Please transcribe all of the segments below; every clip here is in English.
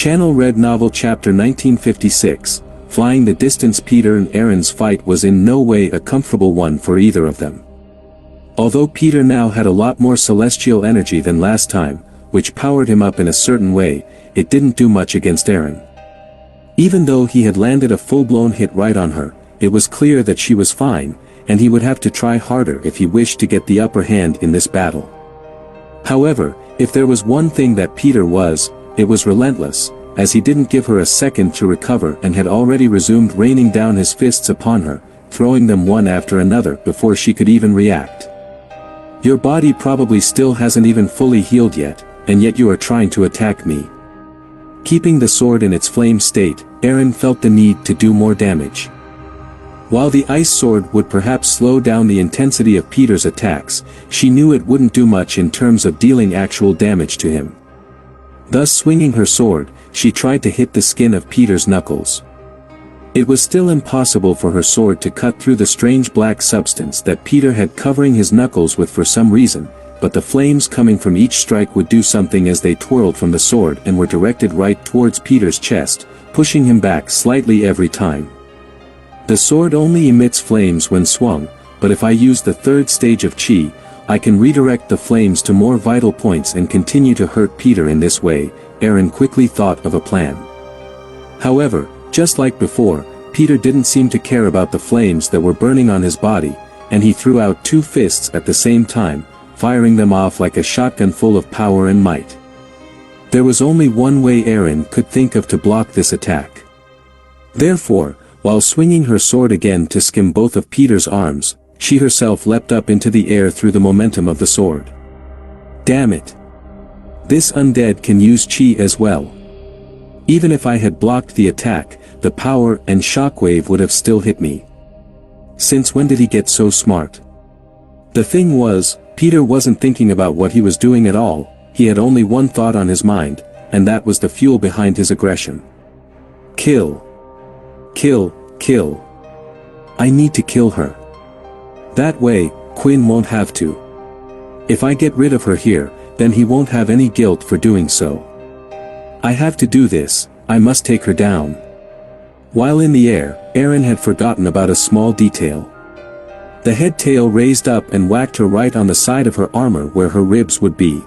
Channel Red Novel Chapter 1956, Flying the Distance. Peter and Aaron's fight was in no way a comfortable one for either of them. Although Peter now had a lot more celestial energy than last time, which powered him up in a certain way, it didn't do much against Aaron. Even though he had landed a full-blown hit right on her, it was clear that she was fine, and he would have to try harder if he wished to get the upper hand in this battle. However, if there was one thing that Peter was, it was relentless, as he didn't give her a second to recover and had already resumed raining down his fists upon her, throwing them one after another before she could even react. Your body probably still hasn't even fully healed yet, and yet you are trying to attack me. Keeping the sword in its flame state, Aaron felt the need to do more damage. While the ice sword would perhaps slow down the intensity of Peter's attacks, she knew it wouldn't do much in terms of dealing actual damage to him. Thus, swinging her sword, she tried to hit the skin of Peter's knuckles. It was still impossible for her sword to cut through the strange black substance that Peter had covering his knuckles with for some reason, but the flames coming from each strike would do something as they twirled from the sword and were directed right towards Peter's chest, pushing him back slightly every time. The sword only emits flames when swung, but if I use the third stage of Chi, I can redirect the flames to more vital points and continue to hurt Peter in this way. Aaron quickly thought of a plan. However, just like before, Peter didn't seem to care about the flames that were burning on his body, and he threw out two fists at the same time, firing them off like a shotgun full of power and might. There was only one way Aaron could think of to block this attack. Therefore, while swinging her sword again to skim both of Peter's arms, she herself leapt up into the air through the momentum of the sword. Damn it! This undead can use Chi as well. Even if I had blocked the attack, the power and shockwave would have still hit me. Since when did he get so smart? The thing was, Peter wasn't thinking about what he was doing at all. He had only one thought on his mind, and that was the fuel behind his aggression. Kill. Kill, kill. I need to kill her. That way, Quinn won't have to. If I get rid of her here, then he won't have any guilt for doing so. I have to do this, I must take her down. While in the air, Aaron had forgotten about a small detail. The head tail raised up and whacked her right on the side of her armor where her ribs would be.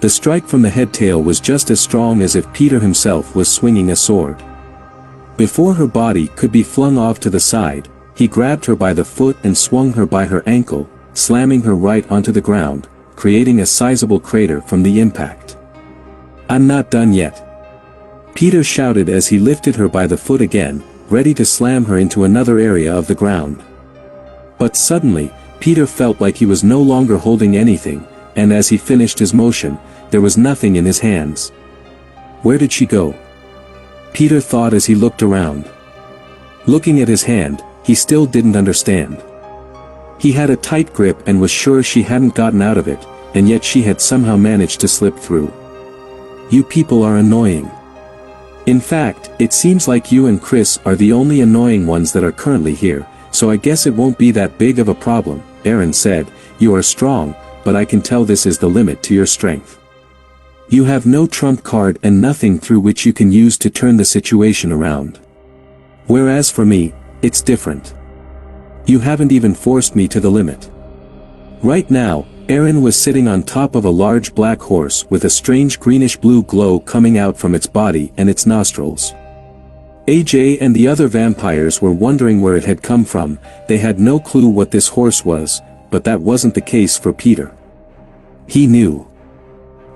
The strike from the head tail was just as strong as if Peter himself was swinging a sword. Before her body could be flung off to the side, he grabbed her by the foot and swung her by her ankle, slamming her right onto the ground, creating a sizable crater from the impact. I'm not done yet. Peter shouted as he lifted her by the foot again, ready to slam her into another area of the ground. But suddenly, Peter felt like he was no longer holding anything, and as he finished his motion, there was nothing in his hands. Where did she go? Peter thought as he looked around. Looking at his hand, he still didn't understand. He had a tight grip and was sure she hadn't gotten out of it, and yet she had somehow managed to slip through. You people are annoying. In fact, it seems like you and Chris are the only annoying ones that are currently here, so I guess it won't be that big of a problem, Aaron said. You are strong, but I can tell this is the limit to your strength. You have no trump card and nothing through which you can use to turn the situation around. Whereas for me, it's different. You haven't even forced me to the limit. Right now, Aaron was sitting on top of a large black horse with a strange greenish-blue glow coming out from its body and its nostrils. AJ and the other vampires were wondering where it had come from. They had no clue what this horse was, but that wasn't the case for Peter. He knew.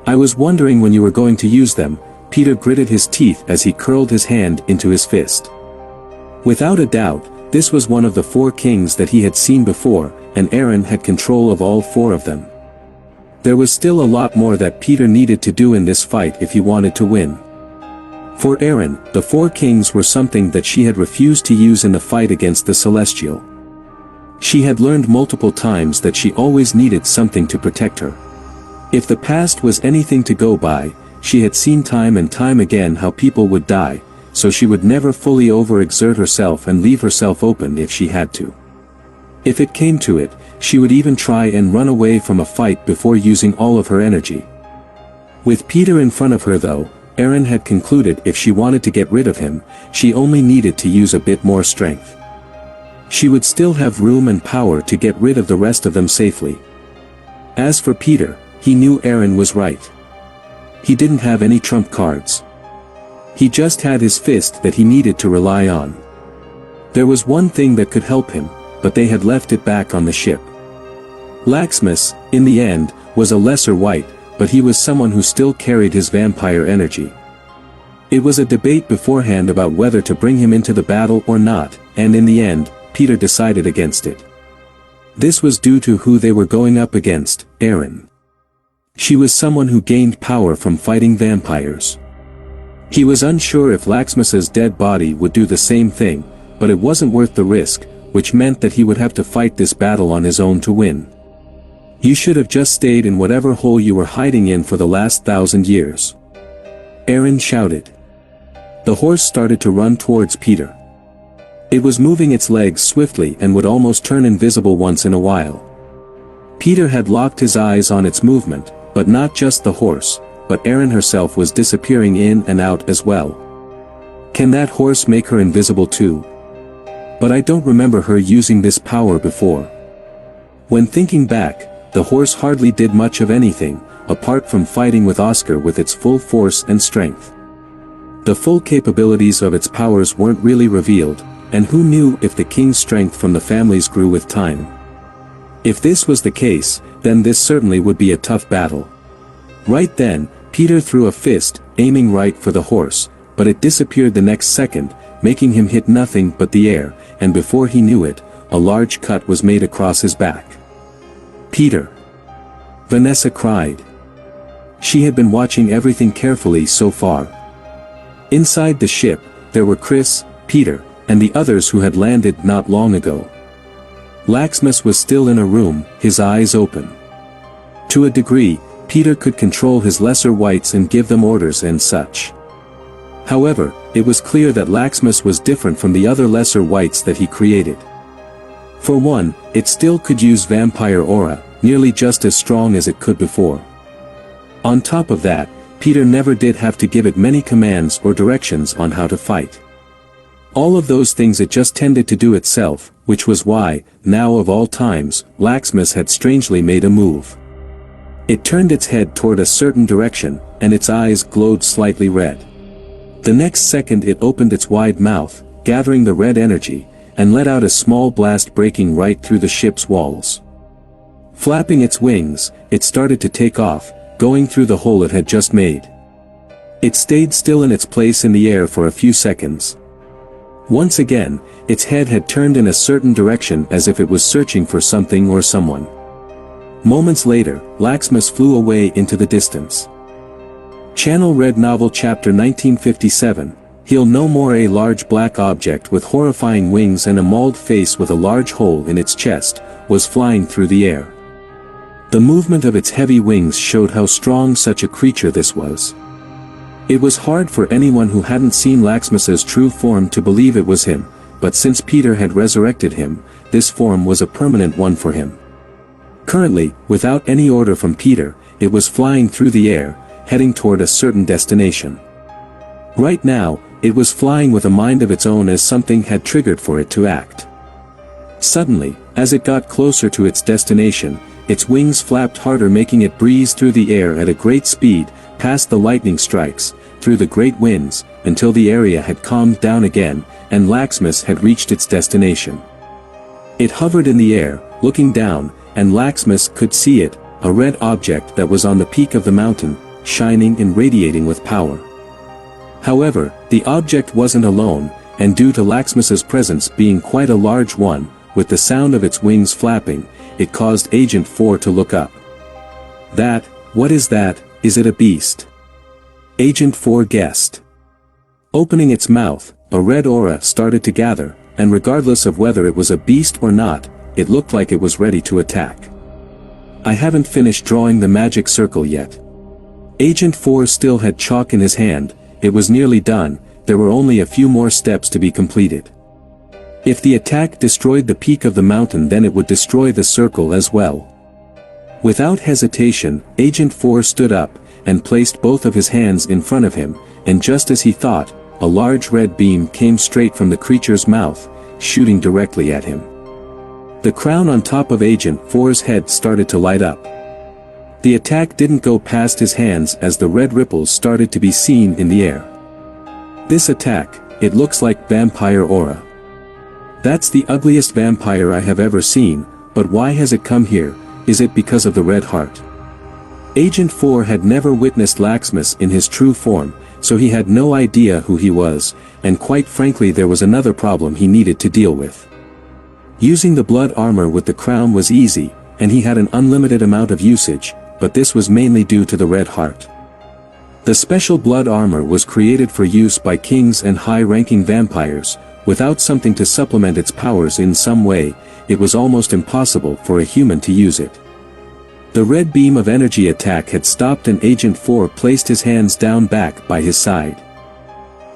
I was wondering when you were going to use them. Peter gritted his teeth as he curled his hand into his fist. Without a doubt, this was one of the 4 kings that he had seen before, and Aaron had control of all 4 of them. There was still a lot more that Peter needed to do in this fight if he wanted to win. For Aaron, the 4 kings were something that she had refused to use in the fight against the Celestial. She had learned multiple times that she always needed something to protect her. If the past was anything to go by, she had seen time and time again how people would die, so she would never fully overexert herself and leave herself open if she had to. If it came to it, she would even try and run away from a fight before using all of her energy. With Peter in front of her though, Eren had concluded if she wanted to get rid of him, she only needed to use a bit more strength. She would still have room and power to get rid of the rest of them safely. As for Peter, he knew Eren was right. He didn't have any trump cards. He just had his fist that he needed to rely on. There was one thing that could help him, but they had left it back on the ship. Laxmus, in the end, was a lesser white, but he was someone who still carried his vampire energy. It was a debate beforehand about whether to bring him into the battle or not, and in the end, Peter decided against it. This was due to who they were going up against, Eren. She was someone who gained power from fighting vampires. He was unsure if Laxmus's dead body would do the same thing, but it wasn't worth the risk, which meant that he would have to fight this battle on his own to win. You should have just stayed in whatever hole you were hiding in for the last 1,000 years. Eren shouted. The horse started to run towards Peter. It was moving its legs swiftly and would almost turn invisible once in a while. Peter had locked his eyes on its movement, but not just the horse, but Eren herself was disappearing in and out as well. Can that horse make her invisible too? But I don't remember her using this power before. When thinking back, the horse hardly did much of anything, apart from fighting with Oscar with its full force and strength. The full capabilities of its powers weren't really revealed, and who knew if the king's strength from the families grew with time. If this was the case, then this certainly would be a tough battle. Right then, Peter threw a fist, aiming right for the horse, but it disappeared the next second, making him hit nothing but the air, and before he knew it, a large cut was made across his back. Peter! Vanessa cried. She had been watching everything carefully so far. Inside the ship, there were Chris, Peter, and the others who had landed not long ago. Laxmus was still in a room, his eyes open. To a degree, Peter could control his lesser whites and give them orders and such. However, it was clear that Laxmus was different from the other lesser whites that he created. For one, it still could use vampire aura, nearly just as strong as it could before. On top of that, Peter never did have to give it many commands or directions on how to fight. All of those things it just tended to do itself, which was why, now of all times, Laxmus had strangely made a move. It turned its head toward a certain direction, and its eyes glowed slightly red. The next second it opened its wide mouth, gathering the red energy, and let out a small blast breaking right through the ship's walls. Flapping its wings, it started to take off, going through the hole it had just made. It stayed still in its place in the air for a few seconds. Once again, its head had turned in a certain direction as if it was searching for something or someone. Moments later, Laxmus flew away into the distance. Channel Red Novel Chapter 1957, He'll No More. A large black object with horrifying wings and a mauled face with a large hole in its chest, was flying through the air. The movement of its heavy wings showed how strong such a creature this was. It was hard for anyone who hadn't seen Laxmus's true form to believe it was him, but since Peter had resurrected him, this form was a permanent one for him. Currently, without any order from Peter, it was flying through the air, heading toward a certain destination. Right now, it was flying with a mind of its own as something had triggered for it to act. Suddenly, as it got closer to its destination, its wings flapped harder, making it breeze through the air at a great speed, past the lightning strikes, through the great winds, until the area had calmed down again, and Laxmus had reached its destination. It hovered in the air, looking down, and Laxmus could see it, a red object that was on the peak of the mountain, shining and radiating with power. However, the object wasn't alone, and due to Laxmus's presence being quite a large one, with the sound of its wings flapping, it caused Agent 4 to look up. That, what is that, is it a beast? Agent 4 guessed. Opening its mouth, a red aura started to gather, and regardless of whether it was a beast or not, it looked like it was ready to attack. I haven't finished drawing the magic circle yet. Agent 4 still had chalk in his hand. It was nearly done, there were only a few more steps to be completed. If the attack destroyed the peak of the mountain, then it would destroy the circle as well. Without hesitation, Agent 4 stood up, and placed both of his hands in front of him, and just as he thought, a large red beam came straight from the creature's mouth, shooting directly at him. The crown on top of Agent 4's head started to light up. The attack didn't go past his hands as the red ripples started to be seen in the air. This attack, it looks like vampire aura. That's the ugliest vampire I have ever seen, but why has it come here? Is it because of the red heart? Agent 4 had never witnessed Laxmus in his true form, so he had no idea who he was, and quite frankly there was another problem he needed to deal with. Using the blood armor with the crown was easy, and he had an unlimited amount of usage, but this was mainly due to the red heart. The special blood armor was created for use by kings and high-ranking vampires. Without something to supplement its powers in some way, it was almost impossible for a human to use it. The red beam of energy attack had stopped and Agent 4 placed his hands down back by his side.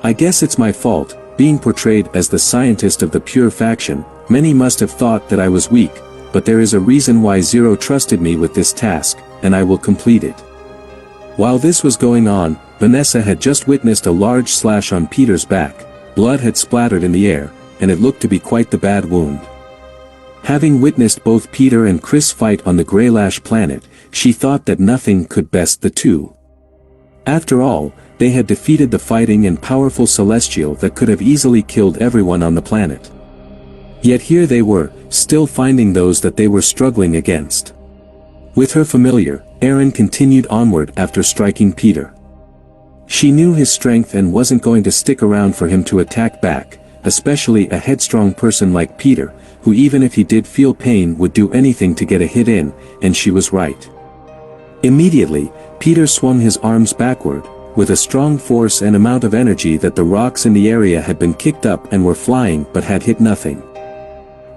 I guess it's my fault, being portrayed as the scientist of the pure faction. Many must have thought that I was weak, but there is a reason why Zero trusted me with this task, and I will complete it. While this was going on, Vanessa had just witnessed a large slash on Peter's back. Blood had splattered in the air, and it looked to be quite the bad wound. Having witnessed both Peter and Chris fight on the Greylash planet, she thought that nothing could best the two. After all, they had defeated the fighting and powerful Celestial that could have easily killed everyone on the planet. Yet here they were, still finding those that they were struggling against. With her familiar, Erin continued onward after striking Peter. She knew his strength and wasn't going to stick around for him to attack back, especially a headstrong person like Peter, who even if he did feel pain would do anything to get a hit in, and she was right. Immediately, Peter swung his arms backward, with a strong force and amount of energy that the rocks in the area had been kicked up and were flying but had hit nothing.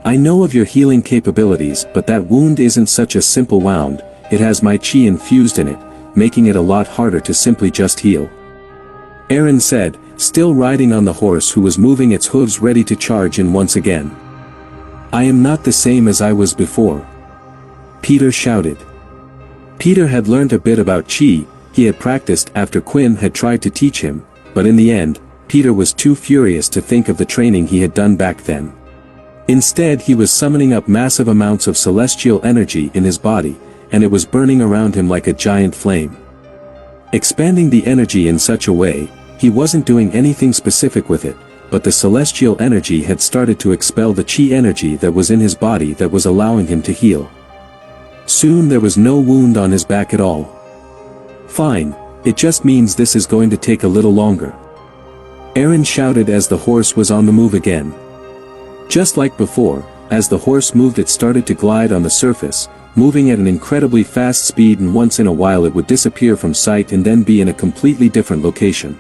I know of your healing capabilities, but that wound isn't such a simple wound, it has my chi infused in it, making it a lot harder to simply just heal. Erin said, still riding on the horse who was moving its hooves ready to charge in once again. I am not the same as I was before. Peter shouted. Peter had learned a bit about chi, he had practiced after Quinn had tried to teach him, but in the end, Peter was too furious to think of the training he had done back then. Instead he was summoning up massive amounts of celestial energy in his body, and it was burning around him like a giant flame. Expanding the energy in such a way, he wasn't doing anything specific with it, but the celestial energy had started to expel the chi energy that was in his body that was allowing him to heal. Soon there was no wound on his back at all. Fine, it just means this is going to take a little longer. Erin shouted as the horse was on the move again. Just like before, as the horse moved it started to glide on the surface, moving at an incredibly fast speed, and once in a while it would disappear from sight and then be in a completely different location.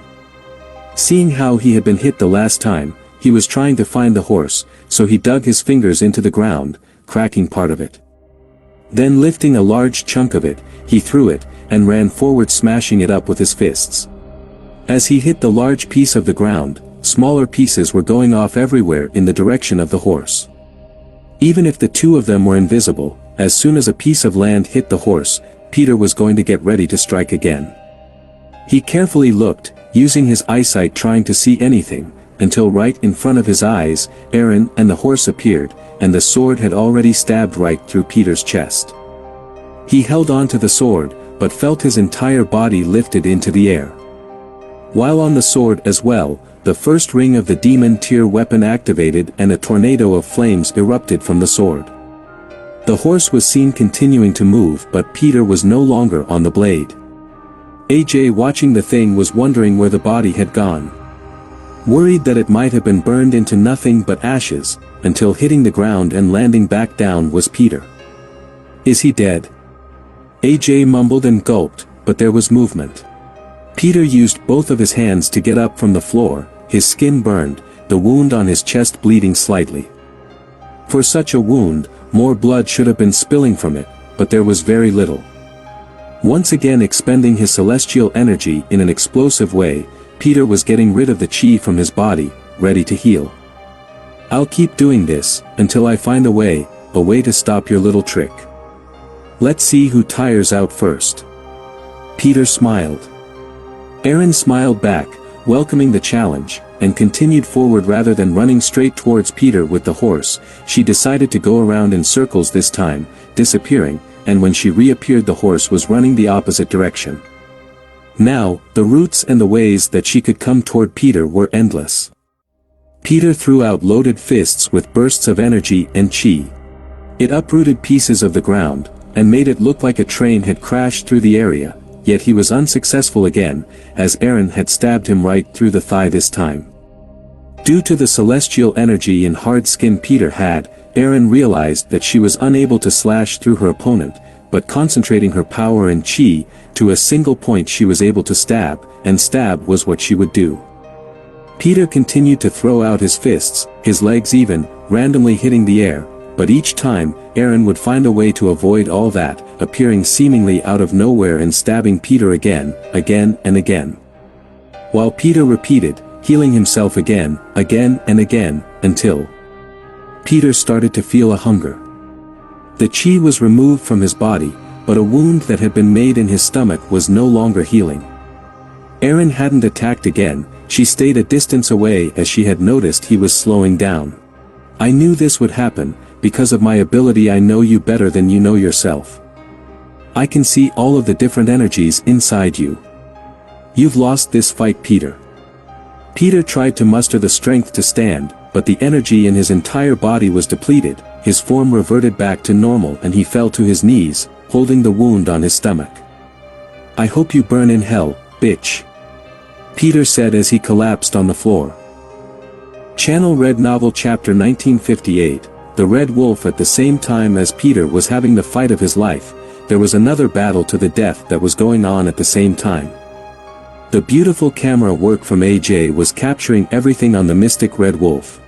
Seeing how he had been hit the last time, he was trying to find the horse, so he dug his fingers into the ground, cracking part of it. Then lifting a large chunk of it, he threw it, and ran forward smashing it up with his fists. As he hit the large piece of the ground, smaller pieces were going off everywhere in the direction of the horse. Even if the two of them were invisible, as soon as a piece of land hit the horse, Peter was going to get ready to strike again. He carefully looked, using his eyesight trying to see anything, until right in front of his eyes, Erin and the horse appeared, and the sword had already stabbed right through Peter's chest. He held on to the sword, but felt his entire body lifted into the air. While on the sword as well, the first ring of the demon tier weapon activated and a tornado of flames erupted from the sword. The horse was seen continuing to move, but Peter was no longer on the blade. AJ, watching the thing, was wondering where the body had gone. Worried that it might have been burned into nothing but ashes, until hitting the ground and landing back down was Peter. Is he dead? AJ mumbled and gulped, but there was movement. Peter used both of his hands to get up from the floor, his skin burned, the wound on his chest bleeding slightly. For such a wound, more blood should have been spilling from it, but there was very little. Once again expending his celestial energy in an explosive way, Peter was getting rid of the chi from his body, ready to heal. I'll keep doing this, until I find a way to stop your little trick. Let's see who tires out first. Peter smiled. Aaron smiled back, welcoming the challenge, and continued forward rather than running straight towards Peter with the horse. She decided to go around in circles this time, disappearing, and when she reappeared the horse was running the opposite direction. Now, the routes and the ways that she could come toward Peter were endless. Peter threw out loaded fists with bursts of energy and chi. It uprooted pieces of the ground, and made it look like a train had crashed through the area, yet he was unsuccessful again, as Aaron had stabbed him right through the thigh this time. Due to the celestial energy and hard skin Peter had, Aaron realized that she was unable to slash through her opponent, but concentrating her power and chi, to a single point she was able to stab, and stab was what she would do. Peter continued to throw out his fists, his legs even, randomly hitting the air, but each time, Aaron would find a way to avoid all that, appearing seemingly out of nowhere and stabbing Peter again and again. While Peter repeated, healing himself again and again, until Peter started to feel a hunger. The chi was removed from his body, but a wound that had been made in his stomach was no longer healing. Aaron hadn't attacked again, she stayed a distance away as she had noticed he was slowing down. I knew this would happen, because of my ability I know you better than you know yourself. I can see all of the different energies inside you. You've lost this fight, Peter. Peter tried to muster the strength to stand, but the energy in his entire body was depleted, his form reverted back to normal and he fell to his knees, holding the wound on his stomach. I hope you burn in hell, bitch. Peter said as he collapsed on the floor. Channel Red Novel Chapter 1958, The Red Wolf. At the same time as Peter was having the fight of his life, there was another battle to the death that was going on at the same time. The beautiful camera work from AJ was capturing everything on the mystic Red Wolf.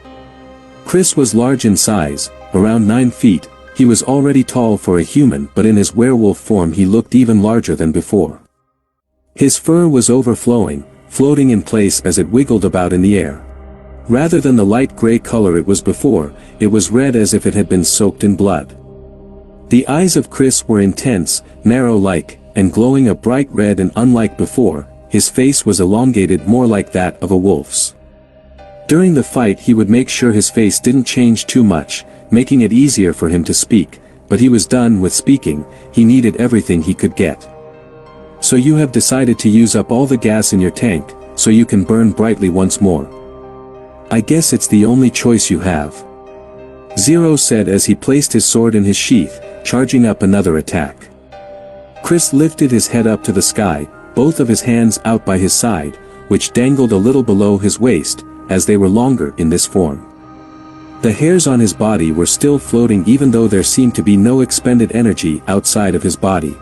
Chris was large in size, around 9 feet, he was already tall for a human, but in his werewolf form he looked even larger than before. His fur was overflowing, floating in place as it wiggled about in the air. Rather than the light gray color it was before, it was red as if it had been soaked in blood. The eyes of Chris were intense, narrow-like, and glowing a bright red, and unlike before, his face was elongated more like that of a wolf's. During the fight he would make sure his face didn't change too much, making it easier for him to speak, but he was done with speaking, he needed everything he could get. So you have decided to use up all the gas in your tank, so you can burn brightly once more. I guess it's the only choice you have. Zero said as he placed his sword in his sheath, charging up another attack. Chris lifted his head up to the sky, both of his hands out by his side, which dangled a little below his waist, as they were longer in this form. The hairs on his body were still floating even though there seemed to be no expended energy outside of his body.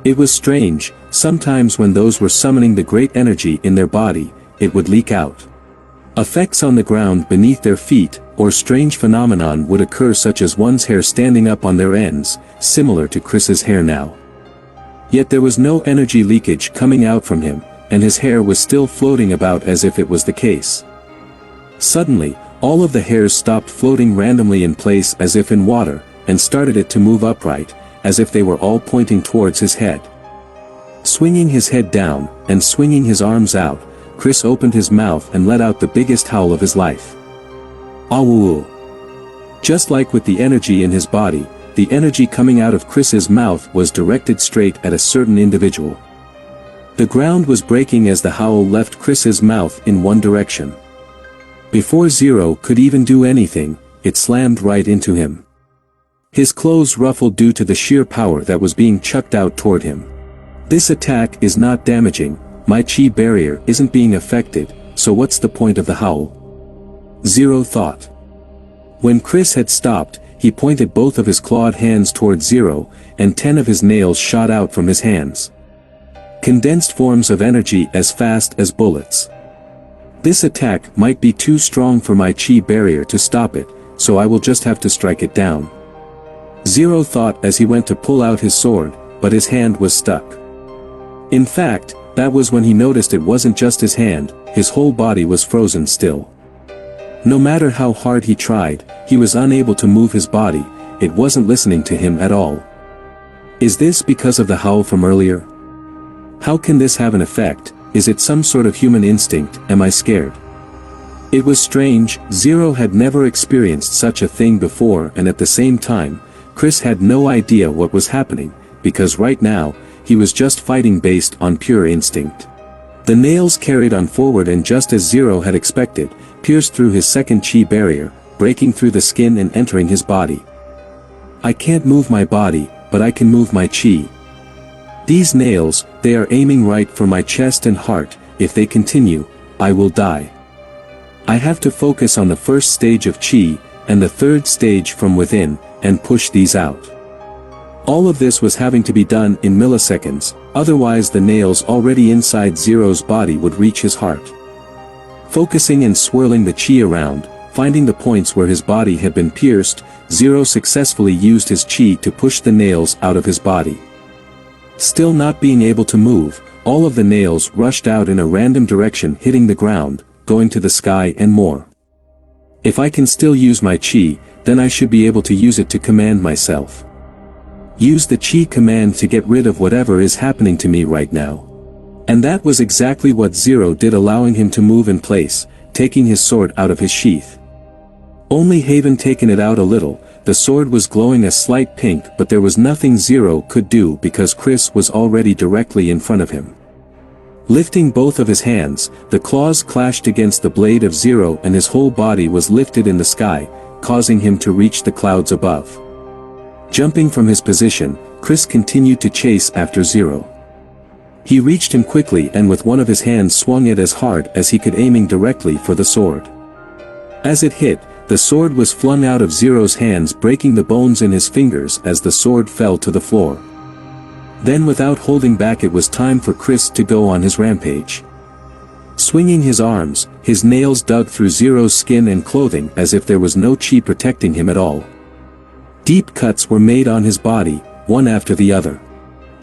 It was strange, sometimes when those were summoning the great energy in their body, it would leak out. Effects on the ground beneath their feet, or strange phenomenon would occur such as one's hair standing up on their ends, similar to Chris's hair now. Yet there was no energy leakage coming out from him, and his hair was still floating about as if it was the case. Suddenly, all of the hairs stopped floating randomly in place as if in water, and started it to move upright, as if they were all pointing towards his head. Swinging his head down, and swinging his arms out, Chris opened his mouth and let out the biggest howl of his life. Awoo! Just like with the energy in his body, the energy coming out of Chris's mouth was directed straight at a certain individual. The ground was breaking as the howl left Chris's mouth in one direction. Before Zero could even do anything, it slammed right into him. His clothes ruffled due to the sheer power that was being chucked out toward him. This attack is not damaging, my chi barrier isn't being affected, so what's the point of the howl? Zero thought. When Chris had stopped, he pointed both of his clawed hands toward Zero, and 10 of his nails shot out from his hands. Condensed forms of energy as fast as bullets. This attack might be too strong for my chi barrier to stop it, so I will just have to strike it down. Zero thought as he went to pull out his sword, but his hand was stuck. In fact, that was when he noticed it wasn't just his hand, his whole body was frozen still. No matter how hard he tried, he was unable to move his body, it wasn't listening to him at all. Is this because of the howl from earlier? How can this have an effect? Is it some sort of human instinct? Am I scared? It was strange. Zero had never experienced such a thing before, and at the same time, Chris had no idea what was happening, because right now, he was just fighting based on pure instinct. The nails carried on forward, and just as Zero had expected, pierced through his second chi barrier, breaking through the skin and entering his body. I can't move my body, but I can move my chi. These nails, they are aiming right for my chest and heart. If they continue, I will die. I have to focus on the first stage of chi, and the third stage from within, and push these out. All of this was having to be done in milliseconds, otherwise the nails already inside Zero's body would reach his heart. Focusing and swirling the chi around, finding the points where his body had been pierced, Zero successfully used his chi to push the nails out of his body. Still not being able to move, all of the nails rushed out in a random direction, hitting the ground, going to the sky and more. If I can still use my chi, then I should be able to use it to command myself. Use the chi command to get rid of whatever is happening to me right now. And that was exactly what Zero did, allowing him to move in place, taking his sword out of his sheath. Only Haven taken it out a little. The sword was glowing a slight pink, but there was nothing Zero could do because Chris was already directly in front of him. Lifting both of his hands, the claws clashed against the blade of Zero and his whole body was lifted in the sky, causing him to reach the clouds above. Jumping from his position, Chris continued to chase after Zero. He reached him quickly and with one of his hands swung it as hard as he could, aiming directly for the sword. As it hit, the sword was flung out of Zero's hands, breaking the bones in his fingers as the sword fell to the floor. Then without holding back, it was time for Chris to go on his rampage. Swinging his arms, his nails dug through Zero's skin and clothing as if there was no chi protecting him at all. Deep cuts were made on his body, one after the other.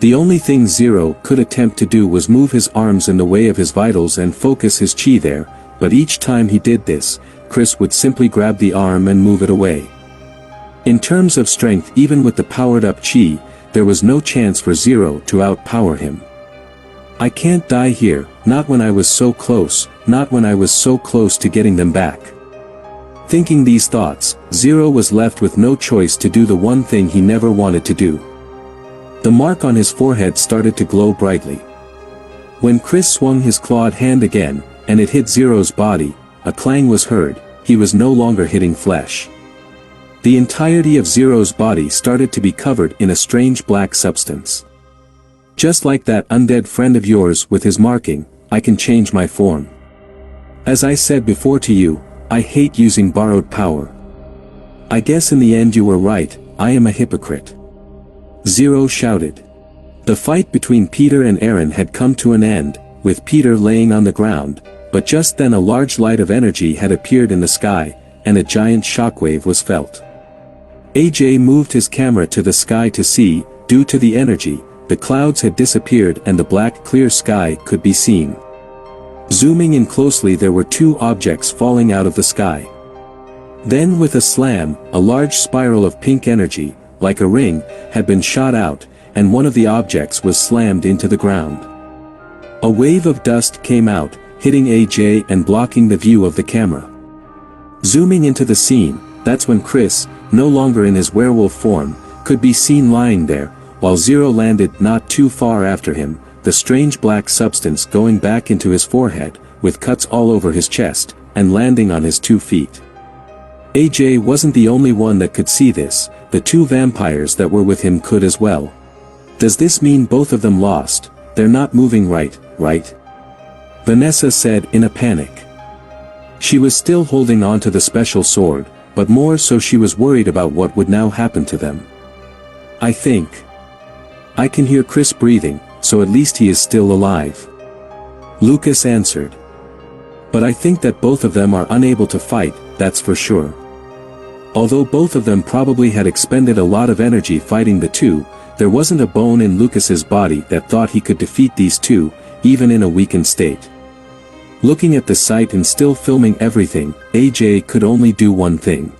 The only thing Zero could attempt to do was move his arms in the way of his vitals and focus his chi there, but each time he did this, Chris would simply grab the arm and move it away. In terms of strength, even with the powered-up chi, there was no chance for Zero to outpower him. I can't die here, not when I was so close, not when I was so close to getting them back. Thinking these thoughts, Zero was left with no choice to do the one thing he never wanted to do. The mark on his forehead started to glow brightly. When Chris swung his clawed hand again, and it hit Zero's body, a clang was heard. He was no longer hitting flesh. The entirety of Zero's body started to be covered in a strange black substance. Just like that undead friend of yours with his marking, I can change my form. As I said before to you, I hate using borrowed power. I guess in the end you were right, I am a hypocrite. Zero shouted. The fight between Peter and Eren had come to an end, with Peter laying on the ground, but just then a large light of energy had appeared in the sky, and a giant shockwave was felt. AJ moved his camera to the sky to see. Due to the energy, the clouds had disappeared and the black clear sky could be seen. Zooming in closely, there were two objects falling out of the sky. Then with a slam, a large spiral of pink energy, like a ring, had been shot out, and one of the objects was slammed into the ground. A wave of dust came out, hitting AJ and blocking the view of the camera. Zooming into the scene, that's when Chris, no longer in his werewolf form, could be seen lying there, while Zero landed not too far after him, the strange black substance going back into his forehead, with cuts all over his chest, and landing on his 2 feet. AJ wasn't the only one that could see this, the 2 vampires that were with him could as well. Does this mean both of them lost? They're not moving right? Vanessa said in a panic. She was still holding on to the special sword, but more so she was worried about what would now happen to them. I think. I can hear Chris breathing, so at least he is still alive. Lucas answered. But I think that both of them are unable to fight, that's for sure. Although both of them probably had expended a lot of energy fighting the 2, there wasn't a bone in Lucas's body that thought he could defeat these 2, even in a weakened state. Looking at the sight and still filming everything, AJ could only do one thing.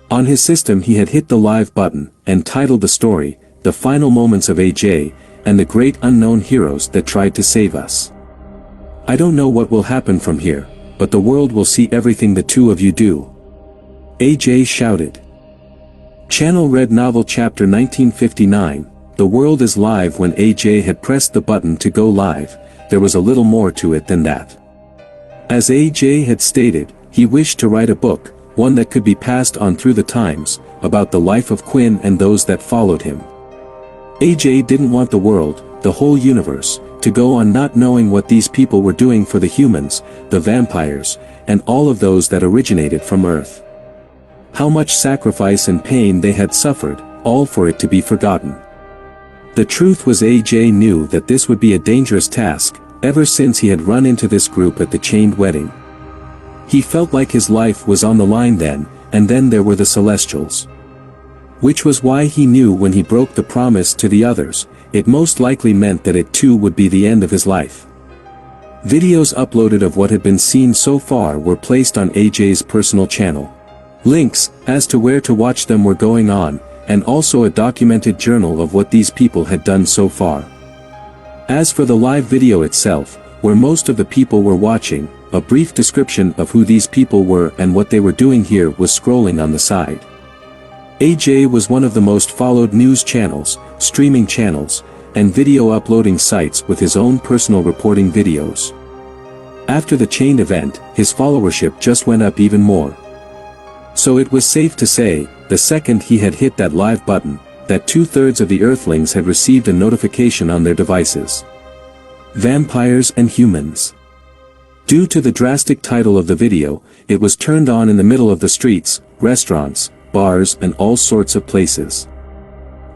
On his system he had hit the live button, and titled the story, The Final Moments of AJ, and the great unknown heroes that tried to save us. I don't know what will happen from here, but the world will see everything the two of you do." AJ shouted. Channel Red Novel Chapter 1959, The World is Live. When AJ had pressed the button to go live, there was a little more to it than that. As AJ had stated, he wished to write a book, one that could be passed on through the times, about the life of Quinn and those that followed him. AJ didn't want the world, the whole universe, to go on not knowing what these people were doing for the humans, the vampires, and all of those that originated from Earth. How much sacrifice and pain they had suffered, all for it to be forgotten. The truth was, AJ knew that this would be a dangerous task, ever since he had run into this group at the chained wedding. He felt like his life was on the line then, and then there were the Celestials. Which was why he knew when he broke the promise to the others, it most likely meant that it too would be the end of his life. Videos uploaded of what had been seen so far were placed on AJ's personal channel. Links, as to where to watch them, were going on, and also a documented journal of what these people had done so far. As for the live video itself, where most of the people were watching, a brief description of who these people were and what they were doing here was scrolling on the side. AJ was one of the most followed news channels, streaming channels, and video uploading sites with his own personal reporting videos. After the chained event, his followership just went up even more. So it was safe to say, the second he had hit that live button, that 2/3 of the Earthlings had received a notification on their devices. Vampires and Humans. Due to the drastic title of the video, it was turned on in the middle of the streets, restaurants, bars, and all sorts of places.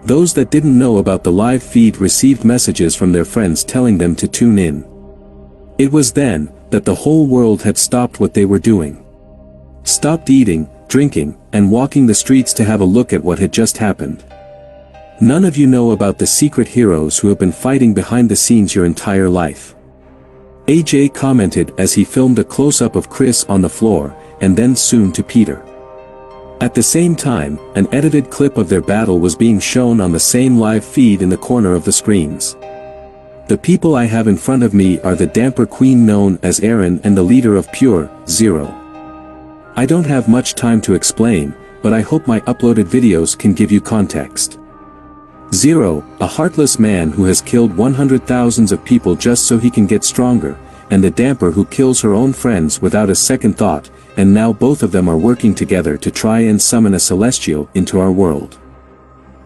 Those that didn't know about the live feed received messages from their friends telling them to tune in. It was then that the whole world had stopped what they were doing. Stopped eating, drinking, and walking the streets to have a look at what had just happened. None of you know about the secret heroes who have been fighting behind the scenes your entire life. AJ commented as he filmed a close-up of Chris on the floor, and then soon to Peter. At the same time, an edited clip of their battle was being shown on the same live feed in the corner of the screens. The people I have in front of me are the Damper Queen known as Aaron and the leader of Pure, Zero. I don't have much time to explain, but I hope my uploaded videos can give you context. Zero, a heartless man who has killed 100,000s of people just so he can get stronger, and the Damper who kills her own friends without a second thought, and now both of them are working together to try and summon a Celestial into our world.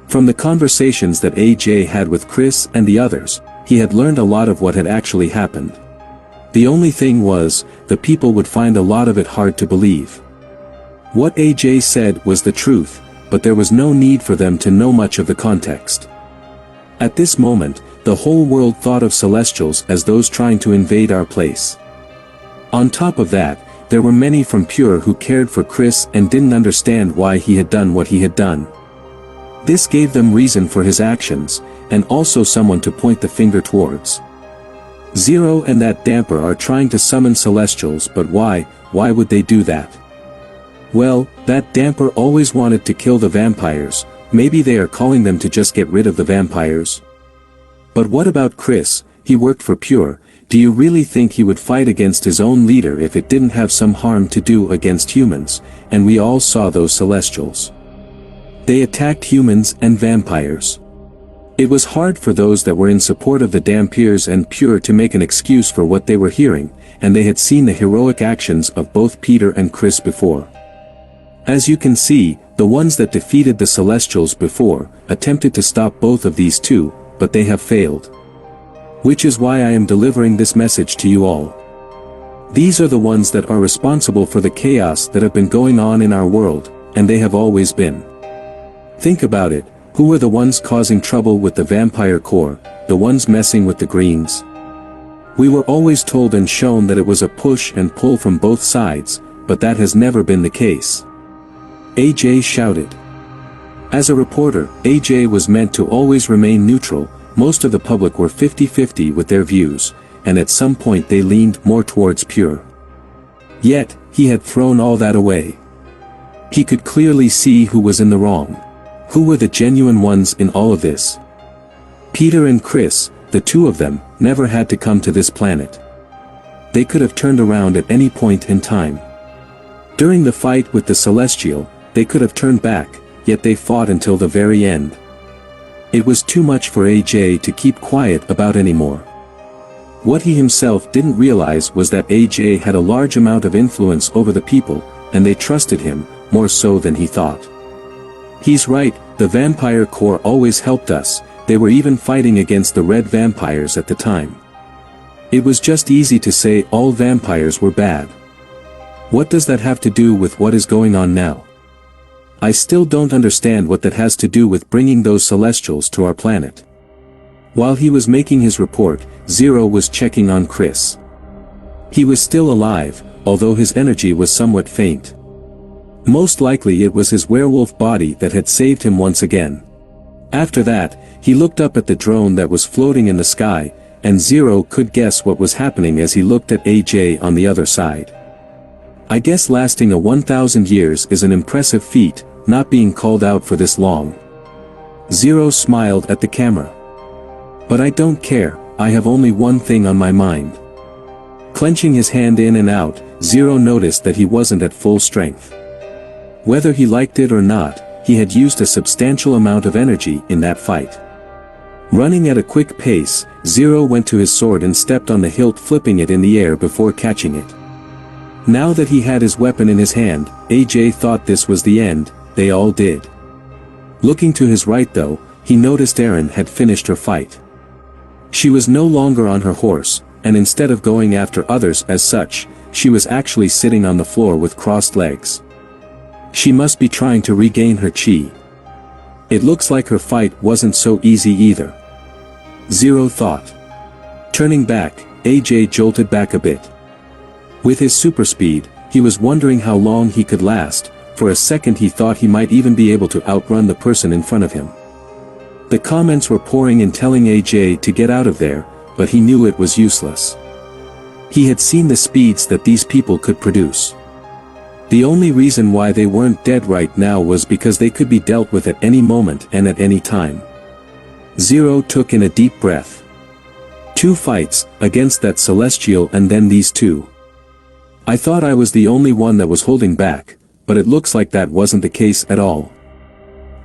From the conversations that AJ had with Chris and the others, he had learned a lot of what had actually happened. The only thing was, the people would find a lot of it hard to believe. What AJ said was the truth, but there was no need for them to know much of the context. At this moment, the whole world thought of Celestials as those trying to invade our place. On top of that, there were many from Pure who cared for Chris and didn't understand why he had done what he had done. This gave them reason for his actions, and also someone to point the finger towards. Zero and that Damper are trying to summon Celestials, but why would they do that? Well, that Damper always wanted to kill the vampires, maybe they are calling them to just get rid of the vampires. But what about Chris? He worked for Pure. Do you really think he would fight against his own leader if it didn't have some harm to do against humans? And we all saw those Celestials. They attacked humans and vampires. It was hard for those that were in support of the Dampiers and Pure to make an excuse for what they were hearing, and they had seen the heroic actions of both Peter and Chris before. As you can see, the ones that defeated the Celestials before, attempted to stop both of these two, but they have failed. Which is why I am delivering this message to you all. These are the ones that are responsible for the chaos that have been going on in our world, and they have always been. Think about it, who were the ones causing trouble with the Vampire Corps, the ones messing with the Greens? We were always told and shown that it was a push and pull from both sides, but that has never been the case. AJ shouted. As a reporter, AJ was meant to always remain neutral. Most of the public were 50-50 with their views, and at some point they leaned more towards Pure. Yet, he had thrown all that away. He could clearly see who was in the wrong. Who were the genuine ones in all of this? Peter and Chris, the two of them, never had to come to this planet. They could have turned around at any point in time. During the fight with the Celestial, they could have turned back, yet they fought until the very end. It was too much for AJ to keep quiet about anymore. What he himself didn't realize was that AJ had a large amount of influence over the people, and they trusted him, more so than he thought. He's right, the Vampire Corps always helped us, they were even fighting against the Red Vampires at the time. It was just easy to say all vampires were bad. What does that have to do with what is going on now? I still don't understand what that has to do with bringing those Celestials to our planet. While he was making his report, Zero was checking on Chris. He was still alive, although his energy was somewhat faint. Most likely it was his werewolf body that had saved him once again. After that, he looked up at the drone that was floating in the sky, and Zero could guess what was happening as he looked at AJ on the other side. I guess lasting a 1,000 years is an impressive feat, not being called out for this long. Zero smiled at the camera. But I don't care, I have only one thing on my mind. Clenching his hand in and out, Zero noticed that he wasn't at full strength. Whether he liked it or not, he had used a substantial amount of energy in that fight. Running at a quick pace, Zero went to his sword and stepped on the hilt, flipping it in the air before catching it. Now that he had his weapon in his hand, AJ thought this was the end, they all did. Looking to his right though, he noticed Erin had finished her fight. She was no longer on her horse, and instead of going after others as such, she was actually sitting on the floor with crossed legs. She must be trying to regain her chi. It looks like her fight wasn't so easy either. Zero thought. Turning back, AJ jolted back a bit. With his super speed, he was wondering how long he could last. For a second he thought he might even be able to outrun the person in front of him. The comments were pouring in telling AJ to get out of there, but he knew it was useless. He had seen the speeds that these people could produce. The only reason why they weren't dead right now was because they could be dealt with at any moment and at any time. Zero took in a deep breath. 2 fights, against that Celestial and then these two. I thought I was the only one that was holding back, but it looks like that wasn't the case at all.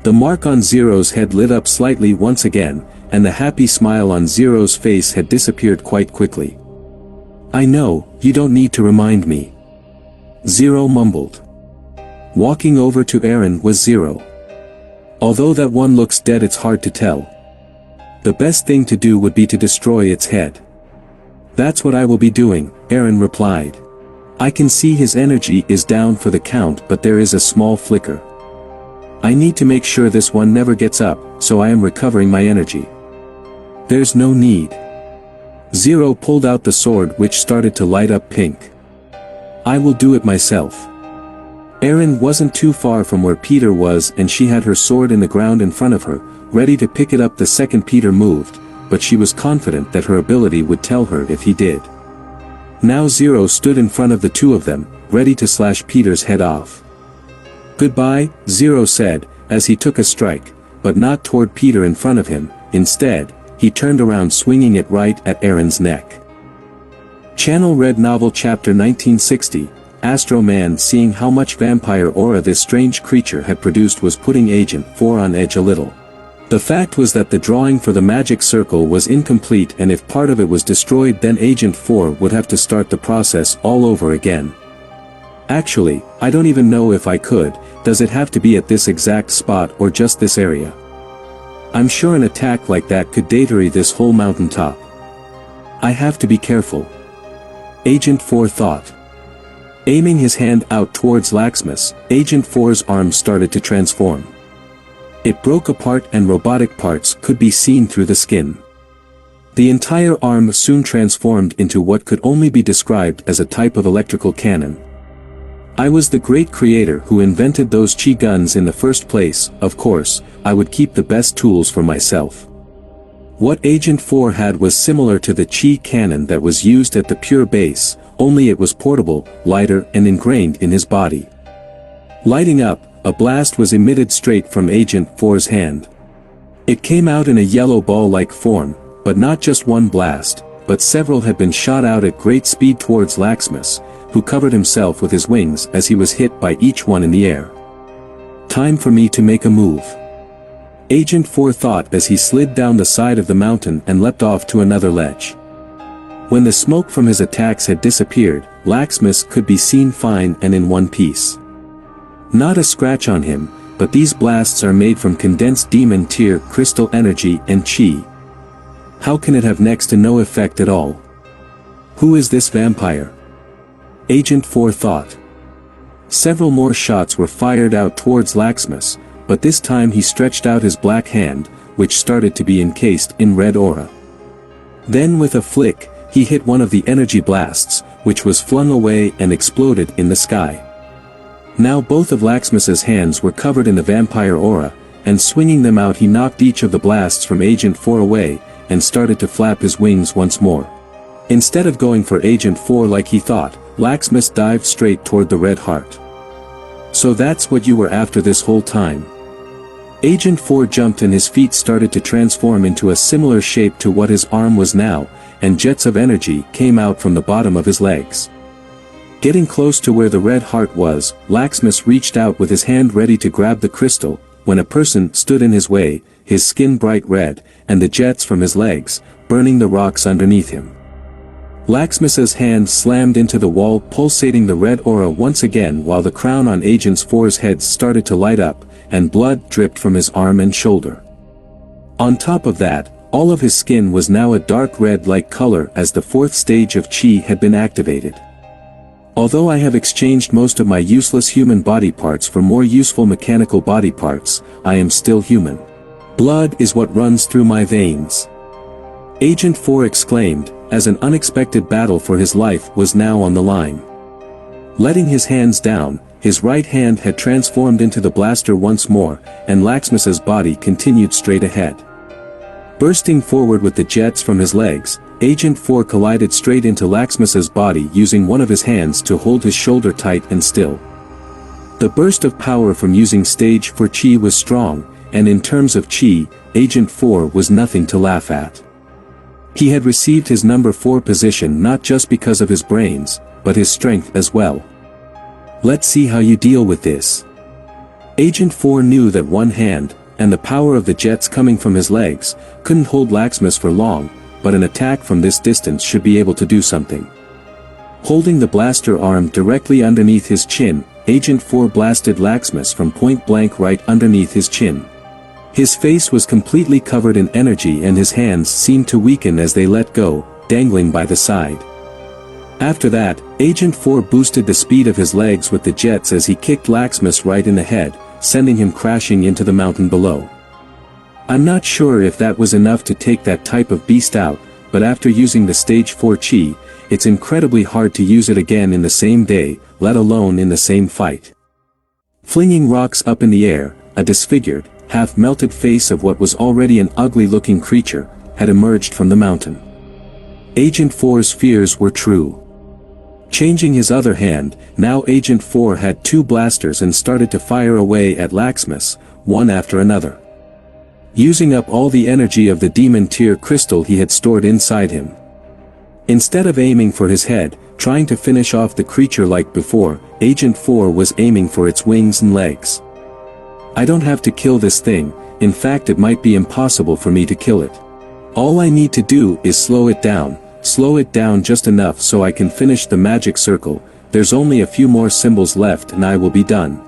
The mark on Zero's head lit up slightly once again, and the happy smile on Zero's face had disappeared quite quickly. I know, you don't need to remind me. Zero mumbled. Walking over to Erin was Zero. Although that one looks dead, it's hard to tell. The best thing to do would be to destroy its head. That's what I will be doing, Erin replied. I can see his energy is down for the count, but there is a small flicker. I need to make sure this one never gets up, so I am recovering my energy. There's no need. Zero pulled out the sword, which started to light up pink. I will do it myself. Erin wasn't too far from where Peter was, and she had her sword in the ground in front of her, ready to pick it up the second Peter moved, but she was confident that her ability would tell her if he did. Now Zero stood in front of the two of them, ready to slash Peter's head off. Goodbye, Zero said, as he took a strike, but not toward Peter in front of him. Instead, he turned around, swinging it right at Erin's neck. Channel Red Novel Chapter 1960, Astro Man. Seeing how much vampire aura this strange creature had produced was putting Agent 4 on edge a little. The fact was that the drawing for the magic circle was incomplete, and if part of it was destroyed, then Agent 4 would have to start the process all over again. Actually, I don't even know if I could. Does it have to be at this exact spot or just this area? I'm sure an attack like that could deteriorate this whole mountaintop. I have to be careful. Agent 4 thought. Aiming his hand out towards Laxmus, Agent 4's arm started to transform. It broke apart and robotic parts could be seen through the skin. The entire arm soon transformed into what could only be described as a type of electrical cannon. I was the great creator who invented those chi guns in the first place. Of course, I would keep the best tools for myself. What Agent 4 had was similar to the chi cannon that was used at the Pure base, only it was portable, lighter, and ingrained in his body. Lighting up, a blast was emitted straight from Agent 4's hand. It came out in a yellow ball-like form, but not just one blast, but several had been shot out at great speed towards Laxmus, who covered himself with his wings as he was hit by each one in the air. Time for me to make a move. Agent 4 thought as he slid down the side of the mountain and leapt off to another ledge. When the smoke from his attacks had disappeared, Laxmus could be seen fine and in one piece. Not a scratch on him, but these blasts are made from condensed demon tier crystal energy and chi. How can it have next to no effect at all? Who is this vampire? Agent 4 thought. Several more shots were fired out towards Laxmus, but this time he stretched out his black hand, which started to be encased in red aura. Then with a flick, he hit one of the energy blasts, which was flung away and exploded in the sky. Now both of Laxmus's hands were covered in the vampire aura, and swinging them out he knocked each of the blasts from Agent 4 away, and started to flap his wings once more. Instead of going for Agent 4 like he thought, Laxmus dived straight toward the red heart. So that's what you were after this whole time? Agent 4 jumped and his feet started to transform into a similar shape to what his arm was now, and jets of energy came out from the bottom of his legs. Getting close to where the red heart was, Laxmus reached out with his hand ready to grab the crystal, when a person stood in his way, his skin bright red, and the jets from his legs, burning the rocks underneath him. Laxmus's hand slammed into the wall, pulsating the red aura once again while the crown on Agent 4's head started to light up, and blood dripped from his arm and shoulder. On top of that, all of his skin was now a dark red-like color as the fourth stage of Chi had been activated. Although I have exchanged most of my useless human body parts for more useful mechanical body parts, I am still human. Blood is what runs through my veins. Agent 4 exclaimed, as an unexpected battle for his life was now on the line. Letting his hands down, his right hand had transformed into the blaster once more, and Laxmus's body continued straight ahead. Bursting forward with the jets from his legs, Agent 4 collided straight into Laxmus's body using one of his hands to hold his shoulder tight and still. The burst of power from using stage 4 Chi was strong, and in terms of Chi, Agent 4 was nothing to laugh at. He had received his number 4 position not just because of his brains, but his strength as well. Let's see how you deal with this. Agent 4 knew that one hand, and the power of the jets coming from his legs, couldn't hold Laxmus for long, but an attack from this distance should be able to do something. Holding the blaster arm directly underneath his chin, Agent 4 blasted Laxmus from point blank right underneath his chin. His face was completely covered in energy and his hands seemed to weaken as they let go, dangling by the side. After that, Agent 4 boosted the speed of his legs with the jets as he kicked Laxmus right in the head, sending him crashing into the mountain below. I'm not sure if that was enough to take that type of beast out, but after using the stage 4 Chi, it's incredibly hard to use it again in the same day, let alone in the same fight. Flinging rocks up in the air, a disfigured, half-melted face of what was already an ugly-looking creature, had emerged from the mountain. Agent 4's fears were true. Changing his other hand, now Agent 4 had 2 blasters and started to fire away at Laxmus, one after another. Using up all the energy of the demon tier crystal he had stored inside him. Instead of aiming for his head, trying to finish off the creature like before, Agent 4 was aiming for its wings and legs. I don't have to kill this thing, in fact it might be impossible for me to kill it. All I need to do is slow it down just enough so I can finish the magic circle. There's only a few more symbols left and I will be done.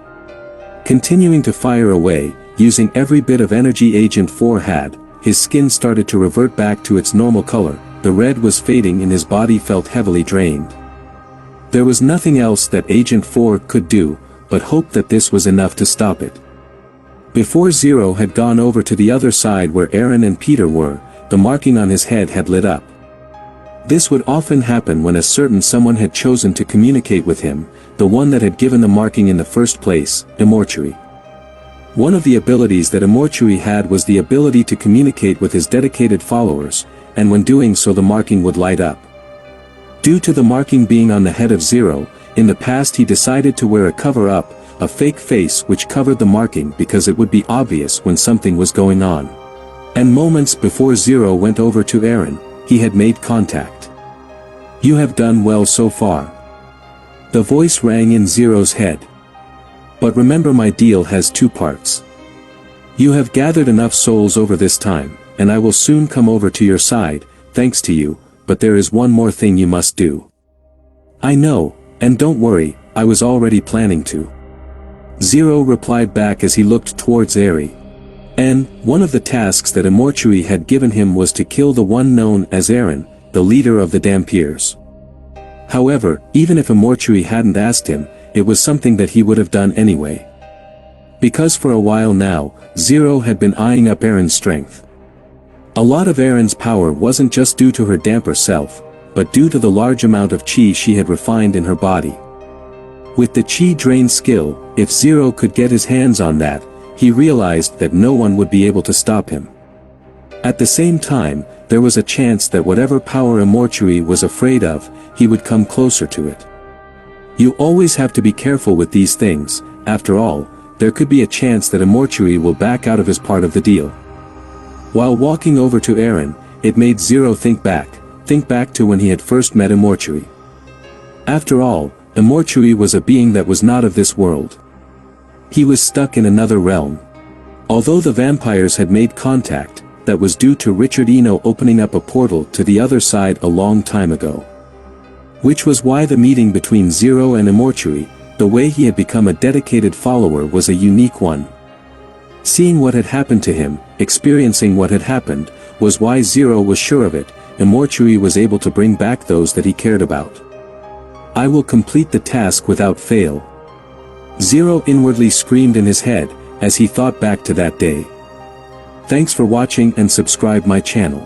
Continuing to fire away, using every bit of energy Agent 4 had, his skin started to revert back to its normal color, the red was fading and his body felt heavily drained. There was nothing else that Agent 4 could do, but hope that this was enough to stop it. Before Zero had gone over to the other side where Aaron and Peter were, the marking on his head had lit up. This would often happen when a certain someone had chosen to communicate with him, the one that had given the marking in the first place, Immortui. One of the abilities that Immortui had was the ability to communicate with his dedicated followers, and when doing so the marking would light up. Due to the marking being on the head of Zero, in the past he decided to wear a cover-up, a fake face which covered the marking because it would be obvious when something was going on. And moments before Zero went over to Eren, he had made contact. "You have done well so far." The voice rang in Zero's head. "But remember, my deal has two parts. You have gathered enough souls over this time, and I will soon come over to your side, thanks to you, but there is one more thing you must do." "I know, and don't worry, I was already planning to." Zero replied back as he looked towards Eri. And one of the tasks that Immortui had given him was to kill the one known as Eren, the leader of the Dhampirs. However, even if Immortui hadn't asked him, it was something that he would have done anyway. Because for a while now, Zero had been eyeing up Eren's strength. A lot of Eren's power wasn't just due to her Damper self, but due to the large amount of chi she had refined in her body. With the chi drain skill, if Zero could get his hands on that, he realized that no one would be able to stop him. At the same time, there was a chance that whatever power Immortui was afraid of, he would come closer to it. You always have to be careful with these things. After all, there could be a chance that Immortui will back out of his part of the deal. While walking over to Eren, it made Zero think back to when he had first met Immortui. After all, Immortui was a being that was not of this world. He was stuck in another realm. Although the vampires had made contact, that was due to Richard Eno opening up a portal to the other side a long time ago. Which was why the meeting between Zero and Immortui, the way he had become a dedicated follower, was a unique one. Seeing what had happened to him, experiencing what had happened, was why Zero was sure of it. Immortui was able to bring back those that he cared about. "I will complete the task without fail." Zero inwardly screamed in his head, as he thought back to that day. Thanks for watching and subscribe my channel.